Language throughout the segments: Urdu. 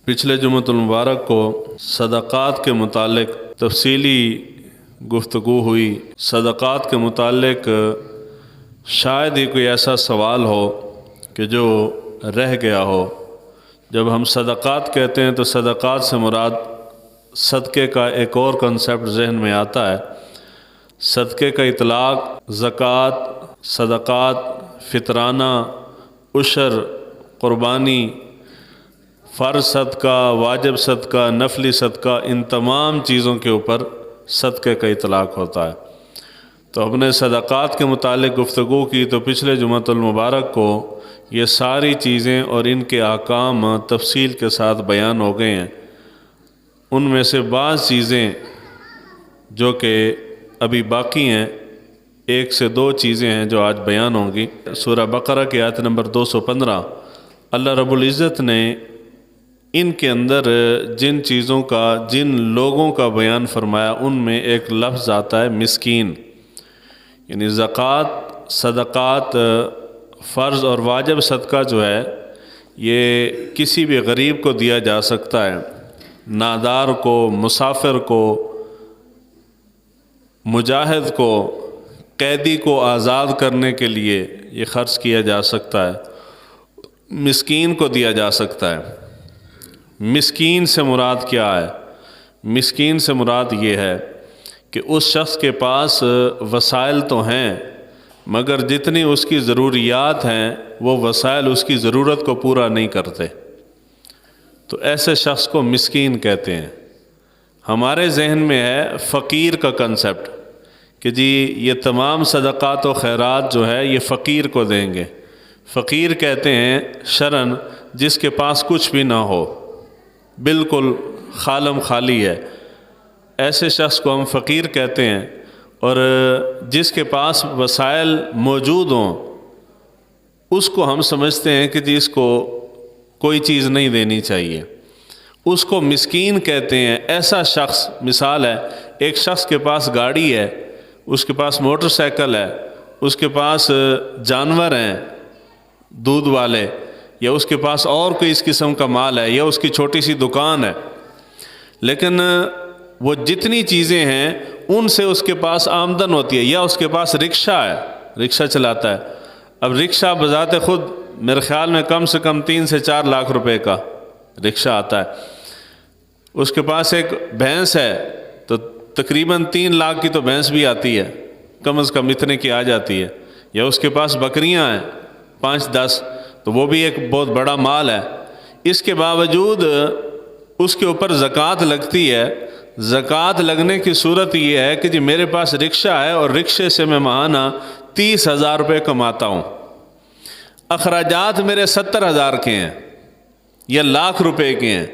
پچھلے جمعۃ المبارک کو صدقات کے متعلق تفصیلی گفتگو ہوئی۔ صدقات کے متعلق شاید ہی کوئی ایسا سوال ہو کہ جو رہ گیا ہو۔ جب ہم صدقات کہتے ہیں تو صدقات سے مراد صدقے کا ایک اور کنسیپٹ ذہن میں آتا ہے۔ صدقے کا اطلاق زکوٰۃ، صدقات، فطرانہ، عشر، قربانی، فرض صدقہ، واجب صدقہ، نفلی صدقہ، ان تمام چیزوں کے اوپر صدقے کا اطلاق ہوتا ہے۔ تو ہم نے صدقات کے متعلق گفتگو کی تو پچھلے جمعۃ المبارک کو یہ ساری چیزیں اور ان کے احکام تفصیل کے ساتھ بیان ہو گئے ہیں۔ ان میں سے بعض چیزیں جو کہ ابھی باقی ہیں، ایک سے دو چیزیں ہیں جو آج بیان ہوں گی۔ سورہ بقرہ کی آیت نمبر 215 اللہ رب العزت نے ان کے اندر جن چیزوں کا، جن لوگوں کا بیان فرمایا، ان میں ایک لفظ آتا ہے مسکین، یعنی زکوٰۃ، صدقات، فرض اور واجب صدقہ جو ہے یہ کسی بھی غریب کو دیا جا سکتا ہے، نادار کو، مسافر کو، مجاہد کو، قیدی کو آزاد کرنے کے لیے یہ خرچ کیا جا سکتا ہے، مسکین کو دیا جا سکتا ہے۔ مسکین سے مراد کیا ہے؟ مسکین سے مراد یہ ہے کہ اس شخص کے پاس وسائل تو ہیں مگر جتنی اس کی ضروریات ہیں وہ وسائل اس کی ضرورت کو پورا نہیں کرتے، تو ایسے شخص کو مسکین کہتے ہیں۔ ہمارے ذہن میں ہے فقیر کا کنسیپٹ کہ جی یہ تمام صدقات و خیرات جو ہے یہ فقیر کو دیں گے۔ فقیر کہتے ہیں شرعاً جس کے پاس کچھ بھی نہ ہو، بالکل خالم خالی ہے، ایسے شخص کو ہم فقیر کہتے ہیں۔ اور جس کے پاس وسائل موجود ہوں اس کو ہم سمجھتے ہیں کہ جی اس کو کوئی چیز نہیں دینی چاہیے، اس کو مسکین کہتے ہیں۔ ایسا شخص، مثال ہے ایک شخص کے پاس گاڑی ہے، اس کے پاس موٹر سائیکل ہے، اس کے پاس جانور ہیں دودھ والے، یا اس کے پاس اور کوئی اس قسم کا مال ہے، یا اس کی چھوٹی سی دکان ہے، لیکن وہ جتنی چیزیں ہیں ان سے اس کے پاس آمدن ہوتی ہے، یا اس کے پاس رکشہ ہے، رکشہ چلاتا ہے۔ اب رکشہ بذات خود میرے خیال میں کم سے کم 3 سے 4 لاکھ روپے کا رکشہ آتا ہے۔ اس کے پاس ایک بھینس ہے تو تقریباً 3 لاکھ کی تو بھینس بھی آتی ہے، کم از کم اتنے کی آ جاتی ہے۔ یا اس کے پاس بکریاں ہیں 5-10، تو وہ بھی ایک بہت بڑا مال ہے۔ اس کے باوجود اس کے اوپر زکوٰۃ لگتی ہے۔ زکوٰۃ لگنے کی صورت یہ ہے کہ جی میرے پاس رکشہ ہے اور رکشے سے میں ماہانہ 30,000 روپے کماتا ہوں، اخراجات میرے 70,000 کے ہیں یا لاکھ روپے کے ہیں،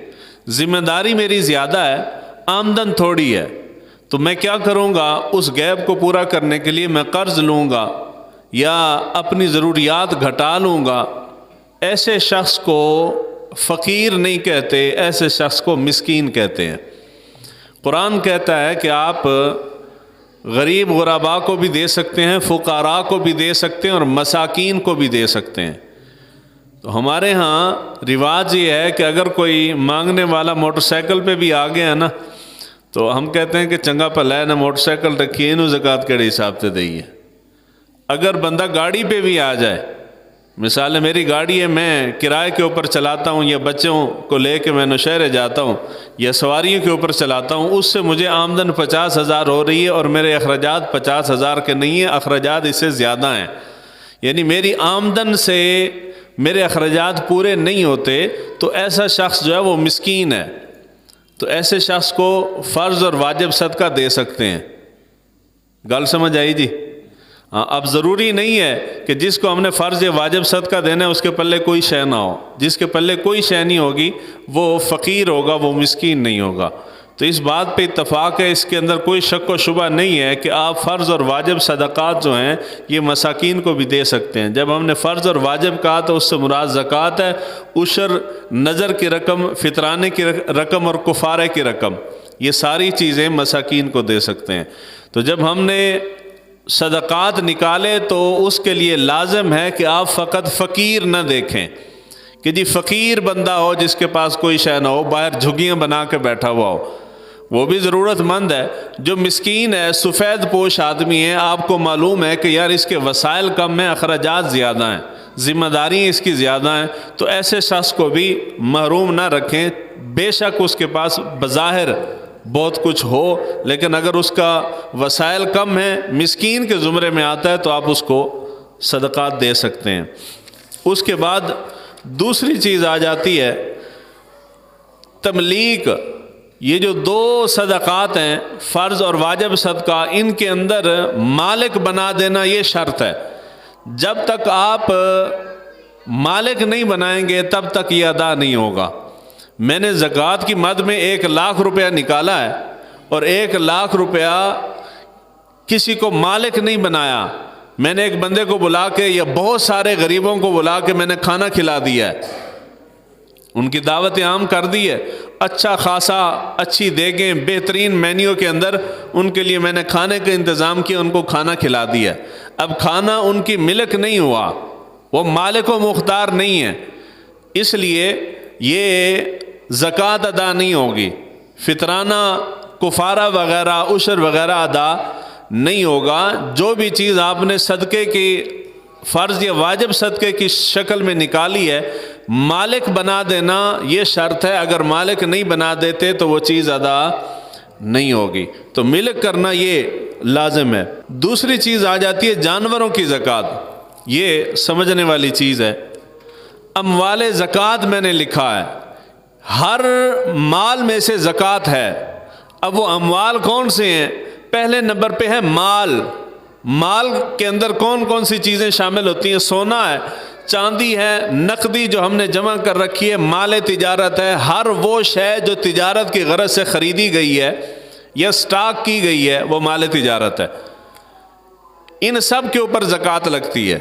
ذمہ داری میری زیادہ ہے، آمدن تھوڑی ہے، تو میں کیا کروں گا؟ اس گیپ کو پورا کرنے کے لیے میں قرض لوں گا یا اپنی ضروریات گھٹا لوں گا۔ ایسے شخص کو فقیر نہیں کہتے، ایسے شخص کو مسکین کہتے ہیں۔ قرآن کہتا ہے کہ آپ غریب غرباء کو بھی دے سکتے ہیں، فقراء کو بھی دے سکتے ہیں، اور مساکین کو بھی دے سکتے ہیں۔ تو ہمارے ہاں رواج یہ ہے کہ اگر کوئی مانگنے والا موٹر سائیکل پہ بھی آ گیا نا تو ہم کہتے ہیں کہ چنگا پلا ہے نا موٹر سائیکل رکھیے، انہوں زکوٰۃ کیڑے حساب سے دئیے۔ اگر بندہ گاڑی پہ بھی آ جائے، مثال ہے میری گاڑی ہے، میں کرائے کے اوپر چلاتا ہوں، یا بچوں کو لے کے میں نوشہرے جاتا ہوں یا سواریوں کے اوپر چلاتا ہوں، اس سے مجھے آمدن 50,000 ہو رہی ہے اور میرے اخراجات 50,000 کے نہیں ہیں، اخراجات اس سے زیادہ ہیں، یعنی میری آمدن سے میرے اخراجات پورے نہیں ہوتے، تو ایسا شخص جو ہے وہ مسکین ہے۔ تو ایسے شخص کو فرض اور واجب صدقہ دے سکتے ہیں۔ گل سمجھ آئی جی؟ اب ضروری نہیں ہے کہ جس کو ہم نے فرض یا واجب صدقہ دینا ہے اس کے پلے کوئی شے نہ ہو۔ جس کے پلے کوئی شے نہیں ہوگی وہ فقیر ہوگا، وہ مسکین نہیں ہوگا۔ تو اس بات پہ اتفاق ہے، اس کے اندر کوئی شک و شبہ نہیں ہے کہ آپ فرض اور واجب صدقات جو ہیں یہ مساکین کو بھی دے سکتے ہیں۔ جب ہم نے فرض اور واجب کہا تو اس سے مراد زکوٰۃ ہے، عشر، نظر کی رقم، فطرانے کی رقم اور کفارے کی رقم، یہ ساری چیزیں مساکین کو دے سکتے ہیں۔ تو جب ہم نے صدقات نکالے تو اس کے لیے لازم ہے کہ آپ فقط فقیر نہ دیکھیں کہ جی فقیر بندہ ہو جس کے پاس کوئی شے نہ ہو، باہر جھگیاں بنا کے بیٹھا ہوا ہو، وہ بھی ضرورت مند ہے۔ جو مسکین ہے، سفید پوش آدمی ہے، آپ کو معلوم ہے کہ یار اس کے وسائل کم ہیں، اخراجات زیادہ ہیں، ذمہ داریاں اس کی زیادہ ہیں، تو ایسے شخص کو بھی محروم نہ رکھیں۔ بے شک اس کے پاس بظاہر بہت کچھ ہو، لیکن اگر اس کا وسائل کم ہیں، مسکین کے زمرے میں آتا ہے، تو آپ اس کو صدقات دے سکتے ہیں۔ اس کے بعد دوسری چیز آ جاتی ہے تملیک۔ یہ جو دو صدقات ہیں، فرض اور واجب صدقہ، ان کے اندر مالک بنا دینا یہ شرط ہے۔ جب تک آپ مالک نہیں بنائیں گے تب تک یہ ادا نہیں ہوگا۔ میں نے زکوٰۃ کی مد میں 1,00,000 روپیہ نکالا ہے اور 1,00,000 روپیہ کسی کو مالک نہیں بنایا، میں نے ایک بندے کو بلا کے یا بہت سارے غریبوں کو بلا کے میں نے کھانا کھلا دیا ہے، ان کی دعوت عام کر دی ہے، اچھا خاصا اچھی دیگیں بہترین مینیو کے اندر ان کے لیے میں نے کھانے کا انتظام کیا، ان کو کھانا کھلا دیا۔ اب کھانا ان کی ملک نہیں ہوا، وہ مالک و مختار نہیں ہے، اس لیے یہ زکوٰۃ ادا نہیں ہوگی، فطرانہ کفارہ وغیرہ عشر وغیرہ ادا نہیں ہوگا۔ جو بھی چیز آپ نے صدقے کی فرض یا واجب صدقے کی شکل میں نکالی ہے، مالک بنا دینا یہ شرط ہے، اگر مالک نہیں بنا دیتے تو وہ چیز ادا نہیں ہوگی، تو ملک کرنا یہ لازم ہے۔ دوسری چیز آ جاتی ہے جانوروں کی زکوٰۃ، یہ سمجھنے والی چیز ہے۔ اموال زکوٰۃ میں نے لکھا ہے، ہر مال میں سے زکوٰۃ ہے۔ اب وہ اموال کون سے ہیں؟ پہلے نمبر پہ ہے مال۔ مال کے اندر کون کون سی چیزیں شامل ہوتی ہیں؟ سونا ہے، چاندی ہے، نقدی جو ہم نے جمع کر رکھی ہے، مال تجارت ہے، ہر وہ شے جو تجارت کی غرض سے خریدی گئی ہے یا سٹاک کی گئی ہے وہ مال تجارت ہے، ان سب کے اوپر زکوٰۃ لگتی ہے۔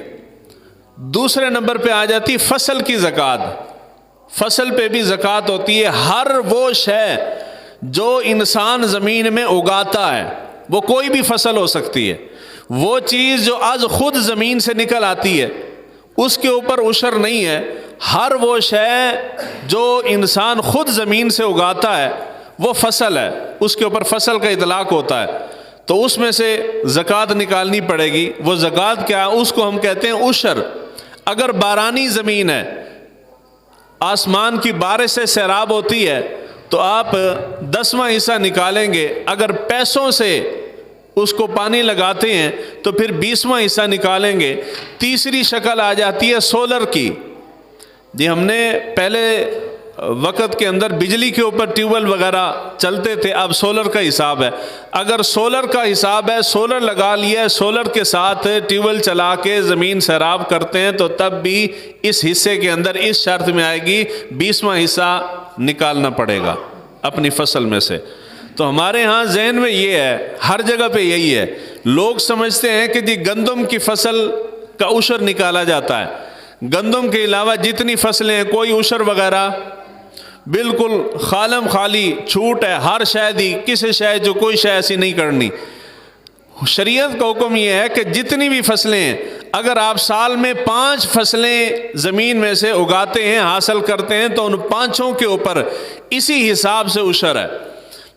دوسرے نمبر پہ آ جاتی فصل کی زکوٰۃ، فصل پہ بھی زکوٰۃ ہوتی ہے۔ ہر وہ شے جو انسان زمین میں اگاتا ہے، وہ کوئی بھی فصل ہو سکتی ہے، وہ چیز جو از خود زمین سے نکل آتی ہے اس کے اوپر عشر نہیں ہے۔ ہر وہ شے جو انسان خود زمین سے اگاتا ہے وہ فصل ہے، اس کے اوپر فصل کا اطلاق ہوتا ہے، تو اس میں سے زکوٰۃ نکالنی پڑے گی۔ وہ زکوٰۃ کیا ہے؟ اس کو ہم کہتے ہیں عشر۔ اگر بارانی زمین ہے، آسمان کی بارش سے سیراب ہوتی ہے، تو آپ 10واں حصہ نکالیں گے۔ اگر پیسوں سے اس کو پانی لگاتے ہیں تو پھر 20واں حصہ نکالیں گے۔ تیسری شکل آ جاتی ہے سولر کی۔ جی ہم نے پہلے وقت کے اندر بجلی کے اوپر ٹیوب ویل وغیرہ چلتے تھے، اب سولر کا حساب ہے۔ اگر سولر کا حساب ہے، سولر لگا لیا ہے، سولر کے ساتھ ٹیوب ویل چلا کے زمین سیراب کرتے ہیں، تو تب بھی اس حصے کے اندر اس شرط میں آئے گی 20واں حصہ نکالنا پڑے گا اپنی فصل میں سے۔ تو ہمارے ہاں ذہن میں یہ ہے، ہر جگہ پہ یہی ہے، لوگ سمجھتے ہیں کہ جی گندم کی فصل کا عشر نکالا جاتا ہے، گندم کے علاوہ جتنی فصلیں ہیں کوئی عشر وغیرہ، بالکل خالم خالی چھوٹ ہے، ہر شے دی، کسی شے جو کوئی شے ایسی نہیں کرنی۔ شریعت کا حکم یہ ہے کہ جتنی بھی فصلیں ہیں، اگر آپ سال میں 5 فصلیں زمین میں سے اگاتے ہیں، حاصل کرتے ہیں، تو ان 5 کے اوپر اسی حساب سے عشر ہے۔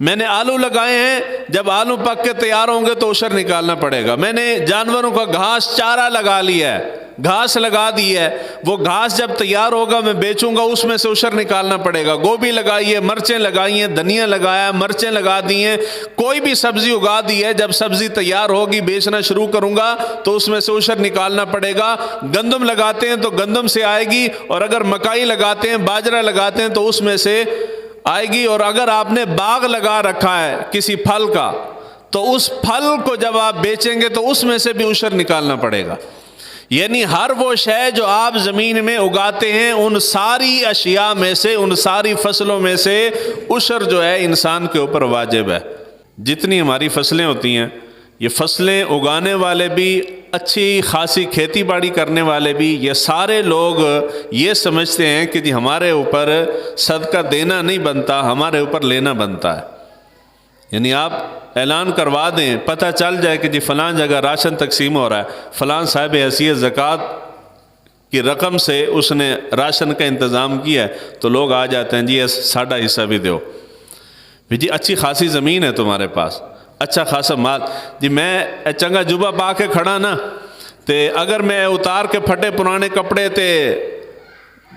میں نے آلو لگائے ہیں، جب آلو پک کے تیار ہوں گے تو عشر نکالنا پڑے گا۔ میں نے جانوروں کا گھاس چارہ لگا لیا ہے، گھاس لگا دی ہے، وہ گھاس جب تیار ہوگا میں بیچوں گا، اس میں سے عشر نکالنا پڑے گا۔ گوبھی لگائی ہے، مرچیں لگائی ہیں، دھنیا لگایا ہے، مرچیں لگا دی ہیں، کوئی بھی سبزی اگا دی ہے، جب سبزی تیار ہوگی بیچنا شروع کروں گا تو اس میں سے عشر نکالنا پڑے گا۔ گندم لگاتے ہیں تو گندم سے آئے گی، اور اگر مکئی لگاتے ہیں، باجرہ لگاتے ہیں تو اس میں سے آئے گی۔ اور اگر آپ نے باغ لگا رکھا ہے کسی پھل کا، تو اس پھل کو جب آپ بیچیں گے تو اس میں سے بھی عشر نکالنا پڑے گا۔ یعنی ہر وہ شے جو آپ زمین میں اگاتے ہیں، ان ساری اشیاء میں سے، ان ساری فصلوں میں سے عشر جو ہے انسان کے اوپر واجب ہے۔ جتنی ہماری فصلیں ہوتی ہیں، یہ فصلیں اگانے والے بھی، اچھی خاصی کھیتی باڑی کرنے والے بھی، یہ سارے لوگ یہ سمجھتے ہیں کہ جی ہمارے اوپر صدقہ دینا نہیں بنتا، ہمارے اوپر لینا بنتا ہے۔ یعنی آپ اعلان کروا دیں، پتہ چل جائے کہ جی فلاں جگہ راشن تقسیم ہو رہا ہے، فلاں صاحب حیثیت زکوٰۃ کی رقم سے اس نے راشن کا انتظام کیا ہے تو لوگ آ جاتے ہیں، جی ساڈا حصہ بھی دیو، جی اچھی خاصی زمین ہے تمہارے پاس، اچھا خاصا مال، جی میں چنگا جبہ پا کے کھڑا نا تے اگر میں اتار کے پھٹے پرانے کپڑے تے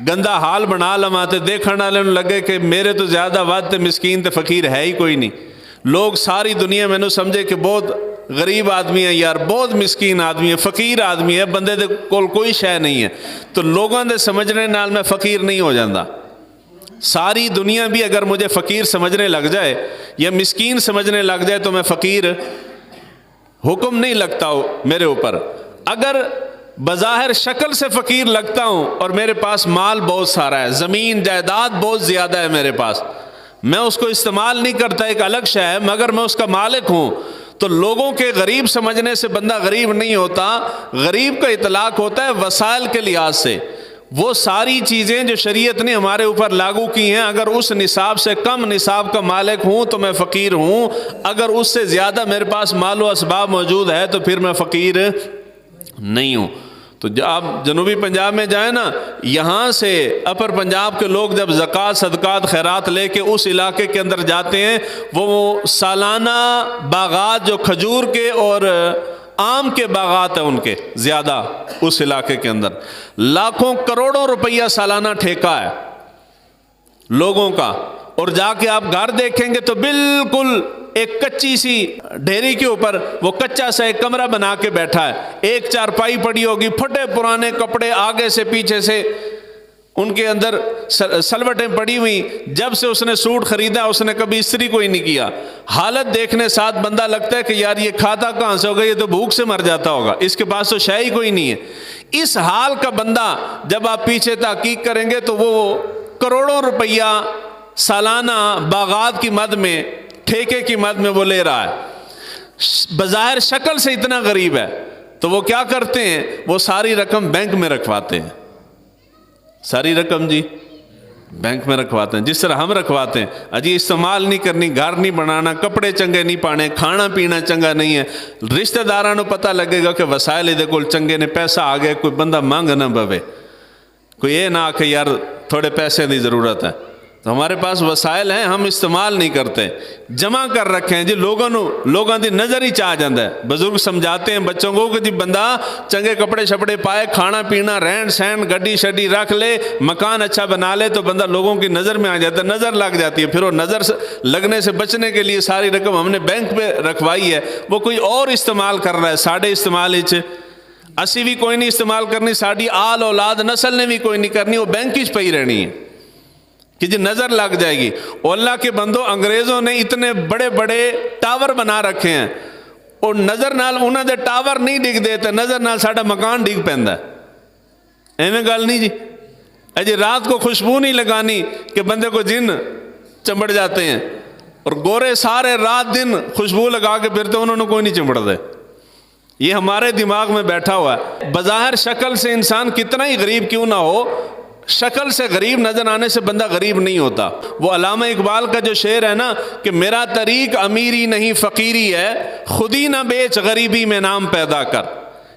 گندا حال بنا لما تے دیکھن والے نوں لگے کہ میرے تو زیادہ ود تے مسکین تے فقیر ہے ہی کوئی نہیں، لوگ ساری دنیا مینوں سمجھے کہ بہت غریب آدمی ہے، یار بہت مسکین آدمی ہے، فقیر آدمی ہے، بندے دے کول کوئی شے نہیں ہے، تو لوگوں دے سمجھنے نال میں فقیر نہیں ہو جاندہ۔ ساری دنیا بھی اگر مجھے فقیر سمجھنے لگ جائے یا مسکین سمجھنے لگ جائے تو میں فقیر حکم نہیں لگتا ہو میرے اوپر۔ اگر بظاہر شکل سے فقیر لگتا ہوں اور میرے پاس مال بہت سارا ہے، زمین جائیداد بہت زیادہ ہے میرے پاس، میں اس کو استعمال نہیں کرتا، ایک الگ شے ہے، مگر میں اس کا مالک ہوں، تو لوگوں کے غریب سمجھنے سے بندہ غریب نہیں ہوتا۔ غریب کا اطلاق ہوتا ہے وسائل کے لحاظ سے، وہ ساری چیزیں جو شریعت نے ہمارے اوپر لاگو کی ہیں، اگر اس نصاب سے کم نصاب کا مالک ہوں تو میں فقیر ہوں، اگر اس سے زیادہ میرے پاس مال و اسباب موجود ہے تو پھر میں فقیر نہیں ہوں۔ تو آپ جنوبی پنجاب میں جائیں نا، یہاں سے اپر پنجاب کے لوگ جب زکوٰۃ صدقات خیرات لے کے اس علاقے کے اندر جاتے ہیں، وہ سالانہ باغات جو کھجور کے اور آم کے باغات ہیں ان کے زیادہ اس علاقے کے اندر، لاکھوں کروڑوں روپیہ سالانہ ٹھیکہ ہے لوگوں کا، اور جا کے آپ گھر دیکھیں گے تو بالکل ایک کچی سی ڈھیری کے اوپر وہ کچا سا ایک کمرہ بنا کے بیٹھا ہے، ایک چارپائی پڑی ہوگی، پھٹے پرانے کپڑے آگے سے پیچھے سے ان کے اندر سلوٹیں پڑی ہوئی، جب سے اس نے سوٹ خریدا اس نے کبھی استری کوئی نہیں کیا، حالت دیکھنے ساتھ بندہ لگتا ہے کہ یار یہ کھاتا کہاں سے ہوگا، یہ تو بھوک سے مر جاتا ہوگا، اس کے پاس تو شے ہی کوئی نہیں ہے۔ اس حال کا بندہ جب آپ پیچھے تحقیق کریں گے تو وہ کروڑوں روپیہ سالانہ باغات کی مد میں، ٹھیکے کی مد میں وہ لے رہا ہے، بظاہر شکل سے اتنا غریب ہے، تو وہ کیا کرتے ہیں، وہ ساری رقم بینک میں رکھواتے ہیں، ساری رقم جی بینک میں رکھواتے ہیں، جس طرح ہم رکھواتے ہیں، اجی استعمال نہیں کرنی، گھر نہیں بنانا، کپڑے چنگے نہیں پانے، کھانا پینا چنگا نہیں ہے، رشتہ داراں نوں پتہ لگے گا کہ وسائل دے کول چنگے نے، پیسہ آ گئے، کوئی بندہ مانگ نہ بوے، کوئی یہ نہ کہ یار تھوڑے پیسے دی ضرورت ہے، تو ہمارے پاس وسائل ہیں، ہم استعمال نہیں کرتے، جمع کر رکھے ہیں جی، لوگوں دی نظر ہی چاہ جاندہ ہے۔ بزرگ سمجھاتے ہیں بچوں کو کہ جی بندہ چنگے کپڑے شپڑے پائے، کھانا پینا رہن سہن گڈی شڈی رکھ لے، مکان اچھا بنا لے، تو بندہ لوگوں کی نظر میں آ جاتا ہے، نظر لگ جاتی ہے، پھر وہ نظر لگنے سے بچنے کے لیے ساری رقم ہم نے بینک پہ رکھوائی ہے، وہ کوئی اور استعمال کر رہا ہے، ساڑھے استعمال اسی بھی کوئی نہیں استعمال کرنی، ساڑھی آل اولاد نسل نے بھی کوئی نہیں کرنی، وہ بینک ہی پئی رہنی ہے کہ جی نظر لگ جائے گی۔ اور اللہ کے بندو، انگریزوں نے اتنے بڑے بڑے ٹاور بنا رکھے ہیں، اور نظر نال انہوں دے ٹاور نہیں ڈگ دیتے، نظر نال ساڑھا مکان ڈگ پیندا ہے، ایویں گل نہیں جی۔ اجی رات کو خوشبو نہیں لگانی کہ بندے کو جن چمڑ جاتے ہیں، اور گورے سارے رات دن خوشبو لگا کے پھرتے، انہوں نے کوئی نہیں چمڑ دے، یہ ہمارے دماغ میں بیٹھا ہوا ہے۔ بظاہر شکل سے انسان کتنا ہی غریب کیوں نہ ہو، شکل سے غریب نظر آنے سے بندہ غریب نہیں ہوتا۔ وہ علامہ اقبال کا جو شعر ہے نا کہ میرا طریق امیری نہیں فقیری ہے، خود ہی نہ بیچ غریبی میں نام پیدا کر،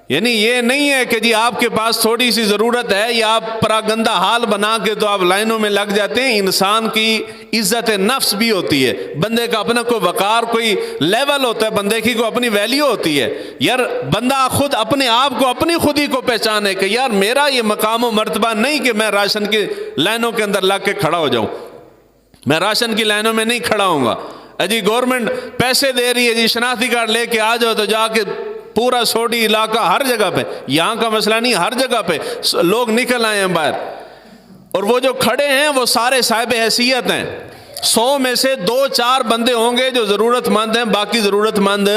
یعنی یہ نہیں ہے کہ جی آپ کے پاس تھوڑی سی ضرورت ہے یا آپ پراگندہ حال بنا کے تو آپ لائنوں میں لگ جاتے ہیں۔ انسان کی عزت نفس بھی ہوتی ہے، بندے کا اپنا کوئی وقار، کوئی لیول ہوتا ہے، بندے کی کوئی اپنی ویلیو ہوتی ہے، یار بندہ خود اپنے آپ کو، اپنی خودی کو پہچانے کہ یار میرا یہ مقام و مرتبہ نہیں کہ میں راشن کی لائنوں کے اندر لگ کے کھڑا ہو جاؤں، میں راشن کی لائنوں میں نہیں کھڑا ہوں گا۔ جی گورنمنٹ پیسے دے رہی ہے جی شناختی کارڈ لے کے آ جاؤ، تو جا کے پورا سوڈی علاقہ ہر جگہ پہ، یہاں کا مسئلہ نہیں، ہر جگہ پہ لوگ نکل آئے ہیں باہر، اور وہ جو کھڑے ہیں وہ سارے صاحب حیثیت ہیں، 100 میں سے 2-4 بندے ہوں گے جو ضرورت مند ہیں، باقی ضرورت مند